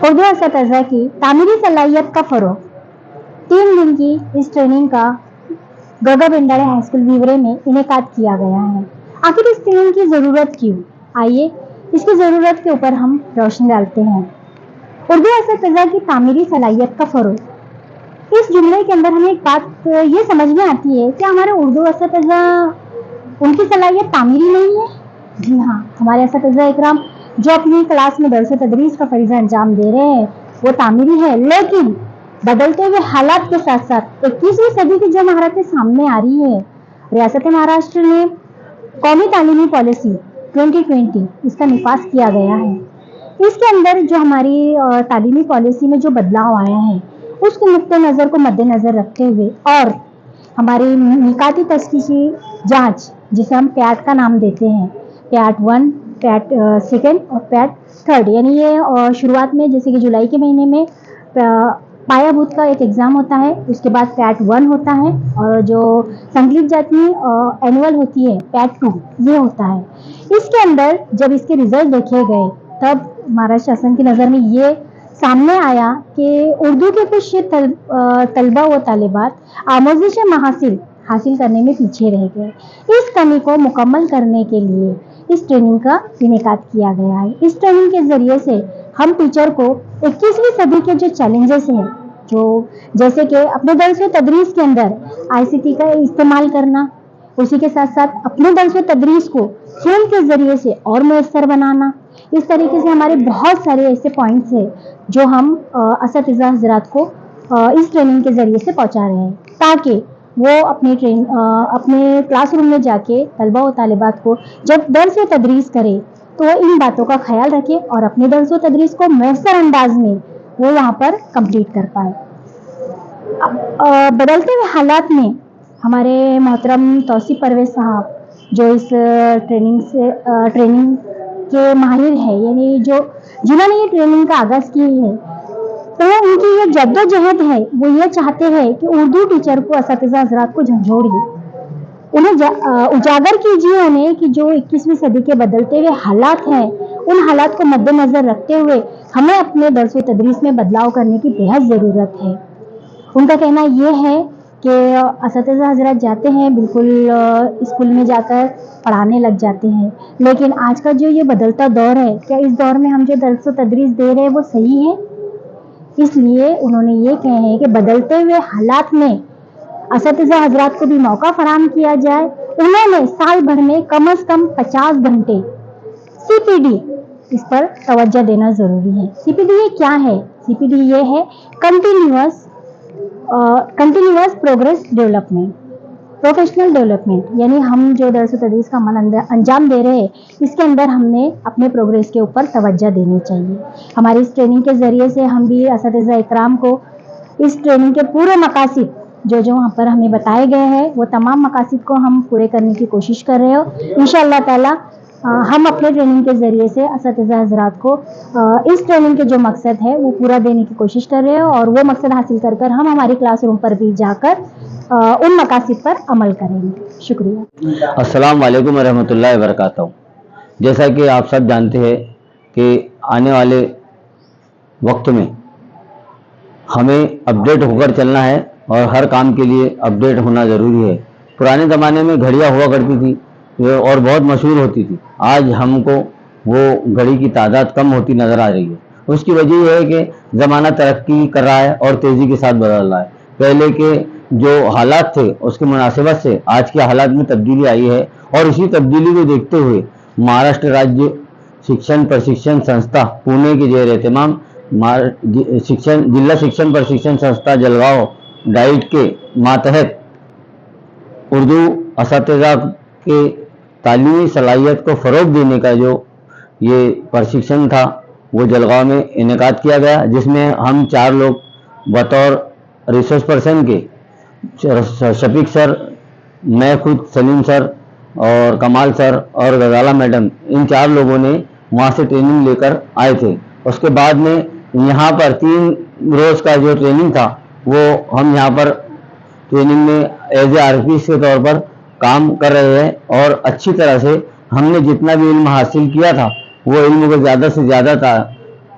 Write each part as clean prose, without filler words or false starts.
اردو اساتذہ کی تعمیری صلاحیت کا فروغ 3 دن کی اس ٹریننگ کا گوگا بنڈارے ہائی اسکول ویورے میں انعقاد کیا گیا ہے۔ آخر اس ٹریننگ کی ضرورت کیوں؟ آئیے اس کی ضرورت کے اوپر ہم روشنی ڈالتے ہیں۔ اردو اساتذہ کی تعمیری صلاحیت کا فروغ، اس جملے کے اندر ہمیں ایک بات یہ سمجھ میں آتی ہے کہ ہمارے اردو اساتذہ ان کی صلاحیت تعمیری نہیں ہے۔ جی ہاں، ہمارے اساتذہ اکرام جو اپنی کلاس میں درس و تدریس کا فریضہ انجام دے رہے ہیں وہ تعمیری ہے، لیکن بدلتے ہوئے حالات کے ساتھ ساتھ 21ویں صدی کی جو مہارتیں سامنے آ رہی ہے، ریاست مہاراشٹر نے قومی تعلیمی پالیسی 2020 اس کا نفاذ کیا گیا ہے۔ اس کے اندر جو ہماری تعلیمی پالیسی میں جو بدلاؤ آیا ہے اس کو نقطۂ نظر کو مد نظر رکھتے ہوئے اور ہماری نکاتی تشخیصی جانچ جسے ہم پیٹ کا نام دیتے ہیں، پیٹ 1، پیٹ 2 اور پیٹ 3، یعنی یہ شروعات میں جیسے کہ جولائی کے مہینے میں پایا بھوت کا ایک ایگزام ہوتا ہے، اس کے بعد پیٹ 1 ہوتا ہے اور جو سنکلپ جاتی اینول ہوتی ہے پیٹ 2 یہ ہوتا ہے۔ اس کے اندر جب اس کے ریزلٹ دیکھے گئے تب مہاراشٹر شاسن کی نظر میں یہ سامنے آیا کہ اردو کے کچھ طلبہ و طالبات آموزش محاصل حاصل کرنے میں پیچھے رہ گئے۔ اس کمی کو مکمل کرنے کے لیے اس ٹریننگ کا انعقاد کیا گیا ہے۔ اس ٹریننگ کے ذریعے سے ہم ٹیچر کو 21ویں صدی کے جو چیلنجز ہیں، جو جیسے کہ اپنے درس و تدریس کے اندر ICT کا استعمال کرنا، اسی کے ساتھ ساتھ اپنے درس و تدریس کو کھیل کے ذریعے سے اور میسر بنانا، اس طریقے سے ہمارے بہت سارے ایسے پوائنٹس ہیں جو ہم اساتذہ حضرات کو اس ٹریننگ کے ذریعے سے پہنچا رہے ہیں، تاکہ وہ اپنے کلاس روم میں جا کے طلبہ و طالبات کو جب درس و تدریس کرے تو وہ ان باتوں کا خیال رکھے اور اپنے درس و تدریس کو میسر انداز میں وہ وہاں پر کمپلیٹ کر پائے۔ بدلتے ہوئے حالات میں ہمارے محترم توصیف پرویز صاحب جو اس ٹریننگ کے ماہر ہیں، یعنی جنہوں نے یہ ٹریننگ کا آغاز کی ہے، تو ان کی یہ جد و جہد ہے، وہ یہ چاہتے ہیں کہ اردو ٹیچر کو اساتذہ حضرات کو جھنجھوڑیے، انہیں اجاگر کیجیے انہیں کہ جو 21ویں صدی کے بدلتے ہوئے حالات ہیں ان حالات کو مد نظر رکھتے ہوئے ہمیں اپنے درس و تدریس میں بدلاؤ کرنے کی بہت ضرورت ہے۔ ان کا کہنا یہ ہے کہ اساتذہ حضرات جاتے ہیں بالکل اسکول میں جا کر پڑھانے لگ جاتے ہیں، لیکن آج کا جو یہ بدلتا دور ہے، کیا اس دور میں ہم جو درس و تدریس دے رہے ہیں وہ صحیح ہے؟ اس لیے انہوں نے یہ کہا ہے کہ بدلتے ہوئے حالات میں اساتذہ حضرات کو بھی موقع فراہم کیا جائے۔ انہوں نے سال بھر میں کم از کم 50 گھنٹے CPD اس پر توجہ دینا ضروری ہے۔ CPD یہ کیا ہے؟ CPD یہ ہے continuous progress development, professional development, یعنی ہم جو درس و تدریس کا عمل انجام دے رہے ہیں اس کے اندر ہم نے اپنے پروگریس کے اوپر توجہ دینی چاہیے۔ ہماری اس ٹریننگ کے ذریعے سے ہم بھی اساتذہ اکرام کو اس ٹریننگ کے پورے مقاصد جو وہاں پر ہمیں بتائے گئے ہیں وہ تمام مقاصد کو ہم پورے کرنے کی کوشش کر رہے ہو۔ انشاءاللہ تعالی ہم اپنے ٹریننگ کے ذریعے سے اساتذہ حضرات کو اس ٹریننگ کے جو مقصد ہے وہ پورا دینے کی کوشش کر رہے ہو، اور وہ مقصد حاصل کر کر ہم ہماری کلاس روم پر بھی جا کر ان مقاصد پر عمل کریں گے۔ شکریہ۔ السلام علیکم ورحمۃ اللہ وبرکاتہ۔ جیسا کہ آپ سب جانتے ہیں کہ آنے والے وقت میں ہمیں اپڈیٹ ہو کر چلنا ہے اور ہر کام کے لیے اپڈیٹ ہونا ضروری ہے۔ پرانے زمانے میں گھڑیاں ہوا کرتی تھی اور بہت مشہور ہوتی تھی، آج ہم کو وہ گھڑی کی تعداد کم ہوتی نظر آ رہی ہے۔ اس کی وجہ یہ ہے کہ زمانہ ترقی کر رہا ہے اور تیزی کے ساتھ بدل رہا ہے۔ پہلے کے جو حالات تھے اس کی مناسبت سے آج کے حالات میں تبدیلی آئی ہے، اور اسی تبدیلی کو دیکھتے ہوئے مہاراشٹر راجیہ شکشن پرشکشن سنستھا پونے کے زیر اہتمام ضلع شکشن پرشکشن سنستھا جلگاؤں ڈائٹ کے ماتحت اردو اساتذہ کے تعلیمی صلاحیت کو فروغ دینے کا جو یہ پرشکشن تھا وہ جلگاؤں میں انعقاد کیا گیا، جس میں ہم 4 لوگ بطور ریسورس پرسن کے شفیق سر، میں خود سلیم سر اور کمال سر اور غزالہ میڈم، ان 4 لوگوں نے وہاں سے ٹریننگ لے کر آئے تھے۔ اس کے بعد میں یہاں پر 3 روز کا جو ٹریننگ تھا وہ ہم یہاں پر ٹریننگ میں ایز اے RPS کے طور پر کام کر رہے ہیں، اور اچھی طرح سے ہم نے جتنا بھی علم حاصل کیا تھا وہ علم کو زیادہ سے زیادہ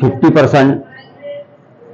50%